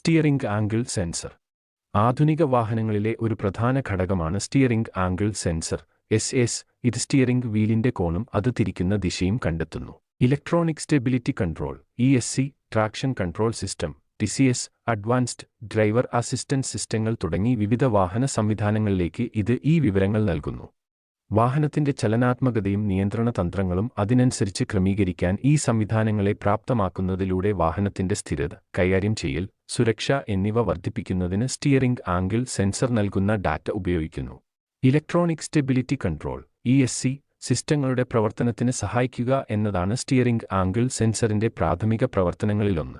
Steering angle sensor. ആധുനിക വാഹനങ്ങളിലെ ഒരു പ്രധാന ഘടകമാണ് സ്റ്റിയറിംഗ് ആംഗിൾ സെൻസർ (SS). ഇത് സ്റ്റിയറിംഗ് വീലിന്റെ കോണും അത് തിരിക്കുന്ന ദിശയും കണ്ടെത്തുന്നു. Electronic stability control (ESC), traction control system (TCS), advanced driver assistance സിസ്റ്റങ്ങൾ തുടങ്ങി വിവിധ വാഹന സംവിധാനങ്ങളിലേക്ക് ഇത് ഈ വിവരങ്ങൾ നൽകുന്നു. വാഹനത്തിന്റെ ചലനാത്മകതയും നിയന്ത്രണ തന്ത്രങ്ങളും അതിനനുസരിച്ച് ക്രമീകരിക്കാൻ ഈ സംവിധാനങ്ങളെ പ്രാപ്തമാക്കുന്നതിലൂടെ വാഹനത്തിന്റെ സ്ഥിരത, കൈകാര്യം ചെയ്യൽ, സുരക്ഷ എന്നിവ വർദ്ധിപ്പിക്കുന്നതിന് സ്റ്റിയറിംഗ് ആംഗിൾ സെൻസർ നൽകുന്ന ഡാറ്റ ഉപയോഗിക്കുന്നു. ഇലക്ട്രോണിക് സ്റ്റെബിലിറ്റി കൺട്രോൾ (ESC) സിസ്റ്റങ്ങളുടെ പ്രവർത്തനത്തിന് സഹായിക്കുക എന്നതാണ് സ്റ്റിയറിംഗ് ആംഗിൾ സെൻസറിന്റെ പ്രാഥമിക പ്രവർത്തനങ്ങളിലൊന്ന്.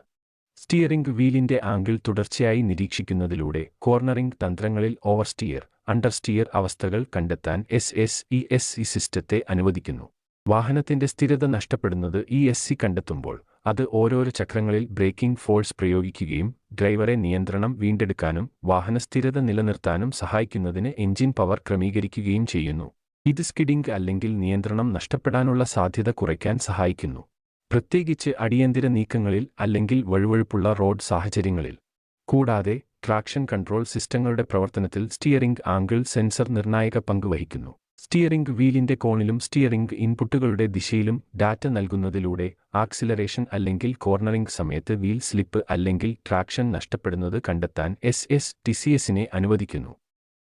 സ്റ്റിയറിംഗ് വീലിന്റെ ആംഗിൾ തുടർച്ചയായി നിരീക്ഷിക്കുന്നതിലൂടെ കോർണറിംഗ് തന്ത്രങ്ങളിൽ ഓവർസ്റ്റിയർ, അണ്ടർസ്റ്റിയർ അവസ്ഥകൾ കണ്ടെത്താൻ ESC സിസ്റ്റത്തെ അനുവദിക്കുന്നു. വാഹനത്തിന്റെ സ്ഥിരത നഷ്ടപ്പെടുന്നത് ESC കണ്ടെത്തുമ്പോൾ അത് ഓരോരോ ചക്രങ്ങളിൽ ബ്രേക്കിംഗ് ഫോഴ്സ് പ്രയോഗിക്കുകയും ഡ്രൈവറെ നിയന്ത്രണം വീണ്ടെടുക്കാനും വാഹന സ്ഥിരത നിലനിർത്താനും സഹായിക്കുന്നതിന് എഞ്ചിൻ പവർ ക്രമീകരിക്കുകയും ചെയ്യുന്നു. ഇത് സ്കിഡിംഗ് അല്ലെങ്കിൽ നിയന്ത്രണം നഷ്ടപ്പെടാനുള്ള സാധ്യത കുറയ്ക്കാൻ സഹായിക്കുന്നു, പ്രത്യേകിച്ച് അടിയന്തര നീക്കങ്ങളിൽ അല്ലെങ്കിൽ വഴുവഴുപ്പുള്ള റോഡ് സാഹചര്യങ്ങളിൽ. കൂടാതെ ട്രാക്ഷൻ കൺട്രോൾ സിസ്റ്റങ്ങളുടെ പ്രവർത്തനത്തിൽ സ്റ്റിയറിംഗ് ആംഗിൾ സെൻസർ നിർണായക പങ്ക് വഹിക്കുന്നു. സ്റ്റിയറിംഗ് വീലിന്റെ കോണിലും സ്റ്റിയറിംഗ് ഇൻപുട്ടുകളുടെ ദിശയിലും ഡാറ്റ നൽകുന്നതിലൂടെ ആക്സിലറേഷൻ അല്ലെങ്കിൽ കോർണറിംഗ് സമയത്ത് വീൽ സ്ലിപ്പ് അല്ലെങ്കിൽ ട്രാക്ഷൻ നഷ്ടപ്പെടുന്നത് കണ്ടെത്താൻ TCSനെ അനുവദിക്കുന്നു.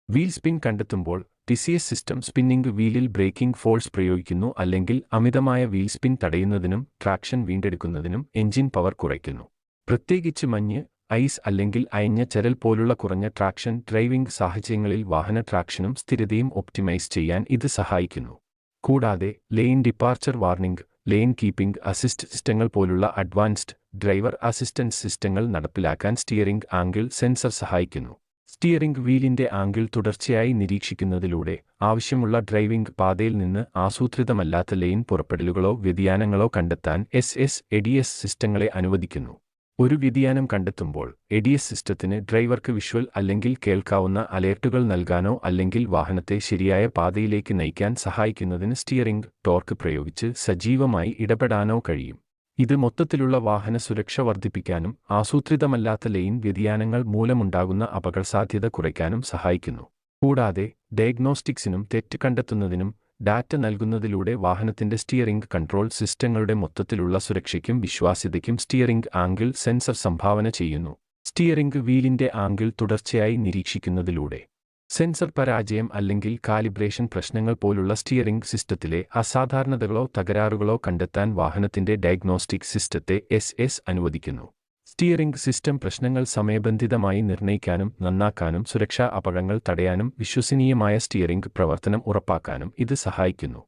വീൽ സ്പിൻ കണ്ടെത്തുമ്പോൾ TCS സിസ്റ്റം സ്പിന്നിംഗ് വീലിൽ ബ്രേക്കിംഗ് ഫോഴ്സ് പ്രയോഗിക്കുന്നു അല്ലെങ്കിൽ അമിതമായ വീൽ സ്പിൻ തടയുന്നതിനും ട്രാക്ഷൻ വീണ്ടെടുക്കുന്നതിനും എഞ്ചിൻ പവർ കുറയ്ക്കുന്നു. പ്രത്യേകിച്ച് മഞ്ഞ്, ഐസ് അല്ലെങ്കിൽ അയഞ്ഞ ചരൽ പോലുള്ള കുറഞ്ഞ ട്രാക്ഷൻ ഡ്രൈവിംഗ് സാഹചര്യങ്ങളിൽ വാഹന ട്രാക്ഷനും സ്ഥിരതയും ഒപ്റ്റിമൈസ് ചെയ്യാൻ ഇത് സഹായിക്കുന്നു. കൂടാതെ lane departure warning, lane keeping assist സിസ്റ്റങ്ങൾ പോലുള്ള അഡ്വാൻസ്ഡ് ഡ്രൈവർ അസിസ്റ്റൻസ് സിസ്റ്റങ്ങൾ നടപ്പിലാക്കാൻ സ്റ്റിയറിംഗ് ആംഗിൾ സെൻസർ സഹായിക്കുന്നു. സ്റ്റിയറിംഗ് വീലിന്റെ ആംഗിൾ തുടർച്ചയായി നിരീക്ഷിക്കുന്നതിലൂടെ ആവശ്യമുള്ള ഡ്രൈവിംഗ് പാതയിൽ നിന്ന് ആസൂത്രിതമല്ലാത്ത ലെയിൻ പുറപ്പെടലുകളോ വ്യതിയാനങ്ങളോ കണ്ടെത്താൻ ADS സിസ്റ്റങ്ങളെ അനുവദിക്കുന്നു. ഒരു വ്യതിയാനം കണ്ടെത്തുമ്പോൾ ADS സിസ്റ്റത്തിന് ഡ്രൈവർക്ക് വിഷ്വൽ അല്ലെങ്കിൽ കേൾക്കാവുന്ന അലേർട്ടുകൾ നൽകാനോ അല്ലെങ്കിൽ വാഹനത്തെ ശരിയായ പാതയിലേക്ക് നയിക്കാൻ സഹായിക്കുന്നതിന് സ്റ്റിയറിംഗ് ടോർക്ക് പ്രയോഗിച്ച് സജീവമായി ഇടപെടാനോ കഴിയും. ഇത് മൊത്തത്തിലുള്ള വാഹന സുരക്ഷ വർദ്ധിപ്പിക്കാനും ആസൂത്രിതമല്ലാത്ത ലെയിൻ വ്യതിയാനങ്ങൾ മൂലമുണ്ടാകുന്ന അപകടസാധ്യത കുറയ്ക്കാനും സഹായിക്കുന്നു. കൂടാതെ ഡയഗ്നോസ്റ്റിക്സിനും തെറ്റ് കണ്ടെത്തുന്നതിനും ഡാറ്റ നൽകുന്നതിലൂടെ വാഹനത്തിന്റെ സ്റ്റിയറിംഗ് കൺട്രോൾ സിസ്റ്റങ്ങളുടെ മൊത്തത്തിലുള്ള സുരക്ഷയ്ക്കും വിശ്വാസ്യതയ്ക്കും സ്റ്റിയറിംഗ് ആംഗിൾ സെൻസർ സംഭാവന ചെയ്യുന്നു. സ്റ്റിയറിംഗ് വീലിന്റെ ആംഗിൾ തുടർച്ചയായി നിരീക്ഷിക്കുന്നതിലൂടെ സെൻസർ പരാജയം അല്ലെങ്കിൽ കാലിബ്രേഷൻ പ്രശ്നങ്ങൾ പോലുള്ള സ്റ്റിയറിംഗ് സിസ്റ്റത്തിലെ അസാധാരണതകളോ തകരാറുകളോ കണ്ടെത്താൻ വാഹനത്തിന്റെ ഡയഗ്നോസ്റ്റിക് സിസ്റ്റത്തെ അനുവദിക്കുന്നു. സ്റ്റിയറിംഗ് സിസ്റ്റം പ്രശ്നങ്ങൾ സമയബന്ധിതമായി നിർണ്ണയിക്കാനും നന്നാക്കാനും സുരക്ഷാ അപകടങ്ങൾ തടയാനും വിശ്വസനീയമായ സ്റ്റിയറിംഗ് പ്രവർത്തനം ഉറപ്പാക്കാനും ഇത് സഹായിക്കുന്നു.